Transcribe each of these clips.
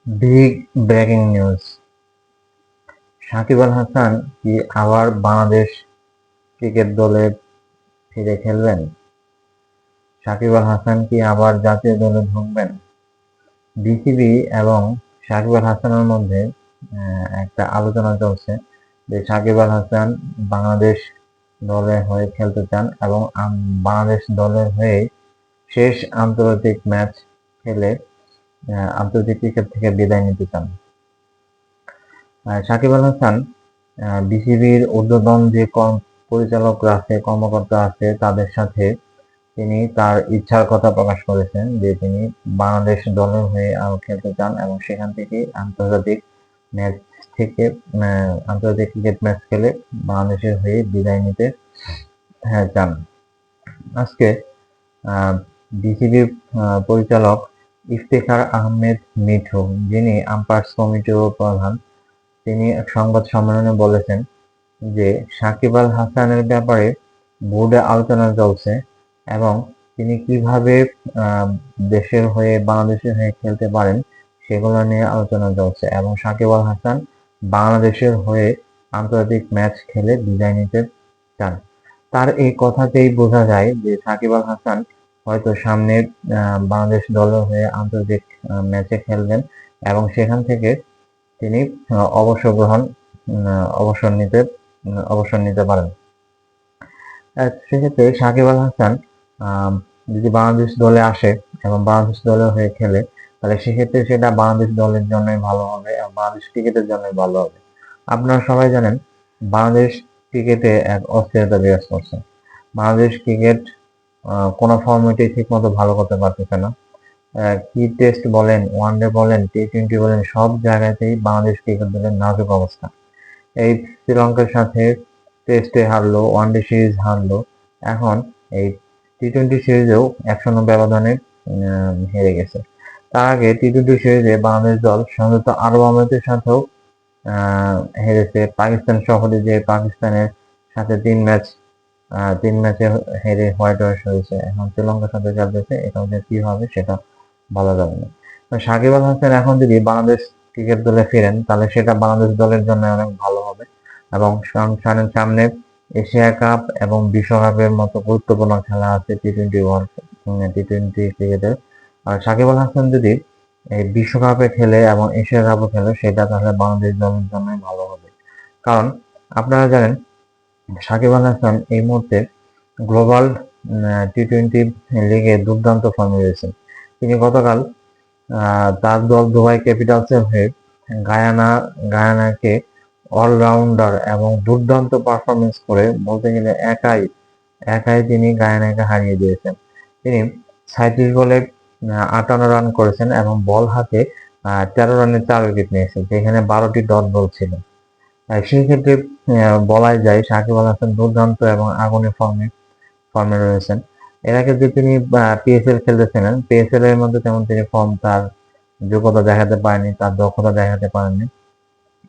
Big breaking news! Shakib Al Hasan কি আবার Bangladesh cricket দলে ফিরে খেলবেন? সাকিব আল হাসান কি আবার জাতীয় দলে ঢুকবেন? বিসিবি এবং সাকিব আল হাসানের মধ্যে একটা আলোচনা চলছে যে সাকিব আল হাসান বাংলাদেশ দলে হয়ে খেলতে চান এবং বাংলাদেশ দলের হয়ে শেষ আন্তর্জাতিক ম্যাচ খেলে আন্তর্জাতিক ক্রিকেট থেকে বিদায় নিতে চান। সাকিব আল হাসান বিসিবির ঊর্ধ্বতন যে পরিচালকরা আছে, কর্মকর্তা আছে, তাদের সাথে তিনি তার ইচ্ছার কথা প্রকাশ করেছেন যে তিনি বাংলাদেশ দলের হয়ে আরো খেলতে চান এবং সেখান থেকে আন্তর্জাতিক ম্যাচ থেকে আন্তর্জাতিক ক্রিকেট ম্যাচ খেলে বাংলাদেশের হয়ে বিদায় নিতে চান। আজকে বিসিবির পরিচালক ইফতেখার আহমেদ মিঠু, যিনি আম্পায়ার্স কমিটির প্রধান, তিনি এক সংবাদ সম্মেলনে বলেছেন যে সাকিব আল হাসানের ব্যাপারে বোর্ডে আলোচনা চলছে এবং তিনি কিভাবে দেশের হয়ে বাংলাদেশের হয়ে খেলতে পারেন সেগুলো নিয়ে আলোচনা চলছে এবং সাকিব আল হাসান বাংলাদেশের হয়ে আন্তর্জাতিক ম্যাচ খেলে বিদায় নিতে চান। তার এই কথাতেই বোঝা যায় যে সাকিব আল হাসান হয়তো সামনে বাংলাদেশ দলের হয়ে আন্তর্জাতিক ম্যাচে খেলবেন এবং সেখান থেকে তিনি অবসর নিতে পারেন। সেক্ষেত্রে সাকিব আল হাসান যদি বাংলাদেশ দলে আসে এবং বাংলাদেশ দলের হয়ে খেলে, তাহলে সেক্ষেত্রে সেটা বাংলাদেশ দলের জন্যই ভালো হবে এবং বাংলাদেশ ক্রিকেটের জন্যই ভালো হবে। আপনারা সবাই জানেন বাংলাদেশ ক্রিকেটে এক অস্থিরতা বিরাজ করছে। বাংলাদেশ ক্রিকেট কোনো ফর্মেটেই ঠিক মতো ভালো করতে পারতেছে না। কি টেস্ট বলেন, ওয়ানডে বলেন, টি-20 বলেন, সব জায়গাতেই বাংলাদেশ ক্রিকেট দলের নাজুক অবস্থা। এই শ্রীলঙ্কার সাথে টেস্টে হারলো, ওয়ানডে সিরিজ হারলো, এখন এই টি-20 সিরিজেও 1-0 ব্যবধানে হেরে গেছে। তার আগে টি-20 সিরিজে বাংলাদেশ দল সংযুক্ত আরব আমিরাতের সাথেও হেরেছে। পাকিস্তান সফরে যে পাকিস্তানের সাথে 3 ম্যাচে হেরে হোয়াইট ওয়াশ হয়েছে। এখন শ্রীলঙ্কার সাথে খেলতেছে, এটা হচ্ছে কি হবে সেটা বলা যাবে না। সাকিব আল হাসান এখন যদি বাংলাদেশ ক্রিকেট দলে ফিরেন তাহলে সেটা বাংলাদেশ দলের জন্য অনেক ভালো হবে এবং সামনে এশিয়া কাপ এবং বিশ্বকাপের মতো গুরুত্বপূর্ণ খেলা আছে টি-20 ক্রিকেটের। আর সাকিব আল হাসান যদি এই বিশ্বকাপে খেলে এবং এশিয়া কাপে খেলে সেটা তাহলে বাংলাদেশ দলের জন্যই ভালো হবে। কারণ আপনারা জানেন সাকিব আল হাসান এই মুহূর্তে গ্লোবাল টি-20 লিগে দুর্দান্ত ফর্মে রয়েছেন। তিনি গতকাল তার দল দুবাই ক্যাপিটালসের হয়ে গায়ানাকে অলরাউন্ডার এবং দুর্দান্ত পারফরমেন্স করে বলতে গেলে একাই তিনি গায়ানাকে হারিয়ে দিয়েছেন। তিনি 37 বলে 58 রান করেছেন এবং বল হাতে 13 রানে 4 উইকেট নিয়েছেন, যেখানে 12টি ডট বল ছিল। সেই ক্ষেত্রে বলাই যায় সাকিব আল হাসান দুর্দান্ত এবং আগুনের ফর্মে রয়েছেন। এর আগে যে তিনি পিএসএল খেলতেছিলেন, পিএসএল এর মধ্যে তেমন তিনি তার যোগ্যতা দেখাতে পারেনি, তার দক্ষতা দেখাতে পারেননি,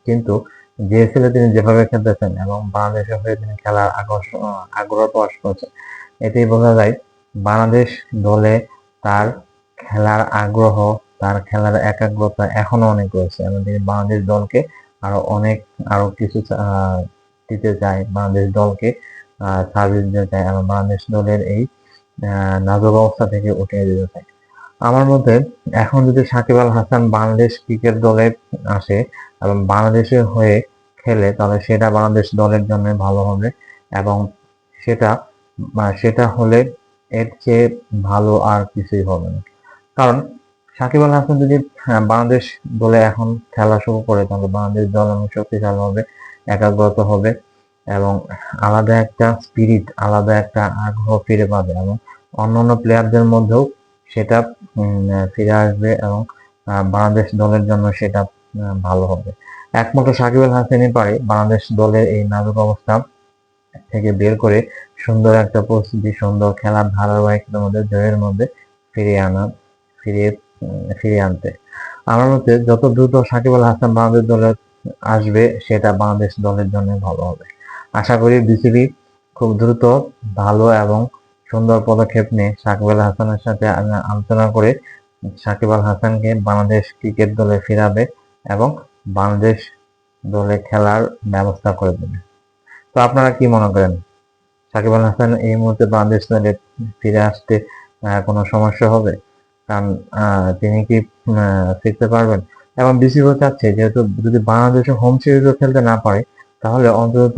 কিন্তু জিএসএল এ তিনি যেভাবে খেলতেছেন এবং বাংলাদেশের হয়ে তিনি খেলার আগ্রহ প্রকাশ করছেন, এতেই বোঝা যায় বাংলাদেশ দলে তার খেলার আগ্রহ, তার খেলার একাগ্রতা এখনো অনেক রয়েছে এবং তিনি বাংলাদেশ দলকে আরো কিছু দিতে চায়, বাংলাদেশ দলকে সার্ভিস দিতে চায় এবং বাংলাদেশ দলের এই নাজুক অবস্থা থেকে উঠিয়ে দিতে চায়। আমার মতে এখন যদি সাকিব আল হাসান বাংলাদেশ ক্রিকেট দলে আসে এবং বাংলাদেশের হয়ে খেলে তাহলে সেটা বাংলাদেশ দলের জন্য ভালো হবে এবং সেটা হলে এর চেয়ে ভালো আর কিছুই হবে না। কারণ সাকিব আল হাসান যদি বাংলাদেশ দলে এখন খেলা শুরু করে তাহলে বাংলাদেশ দল অনেক শক্তিশালী হবে, একাগ্রতা হবে এবং আলাদা একটা স্পিরিট, আলাদা একটা আগ্রহ ফিরে পাবে এবং অন্যান্য প্লেয়ারদের মধ্যেও সেটা ফিরে আসবে এবং বাংলাদেশ দলের জন্য সেটা ভালো হবে। একমাত্র সাকিব আল হাসানই পারে বাংলাদেশ দলের এই নাজুক অবস্থা থেকে বের করে সুন্দর একটা পরিস্থিতি, সুন্দর খেলার ধারাবাহিকতার মধ্যে জয়ের মধ্যে ফিরিয়ে আনতে। আমার মতে যত দ্রুত সাকিব আল হাসান বাংলাদেশ দলে আসবে সেটা বাংলাদেশ দলের জন্য ভালো হবে। আশা করি বিসিবি খুব দ্রুত ভালো এবং সুন্দর পদক্ষেপ নিয়ে সাকিব আল হাসানের সাথে আলোচনা করে সাকিব আল হাসানকে বাংলাদেশ ক্রিকেট দলে ফিরাবে এবং বাংলাদেশ দলে খেলার ব্যবস্থা করে দেবে। তো আপনারা কি মনে করেন, সাকিব আল হাসান এই মুহূর্তে বাংলাদেশ দলে ফিরে আসতে কোনো সমস্যা হবে? কারণ তিনি কি ফিরতে পারবেন? এবং বিসিবি চাচ্ছে যেহেতু যদি বাংলাদেশে হোম সিরিজও খেলতে না পারে, তাহলে অন্তত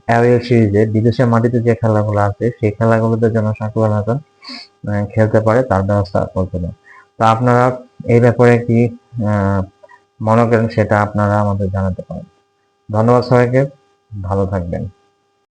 অ্যাওয়ে সিরিজে বিদেশের মাটিতে যে খেলাগুলো আছে সেই খেলাগুলোতে যেন সাকিব আল হাসান খেলতে পারে, তার ব্যবস্থা করতে হবে। তো আপনারা এই ব্যাপারে কি মনে করেন সেটা আপনারা আমাদের জানাতে পারেন। ধন্যবাদ সবাইকে, ভালো থাকবেন।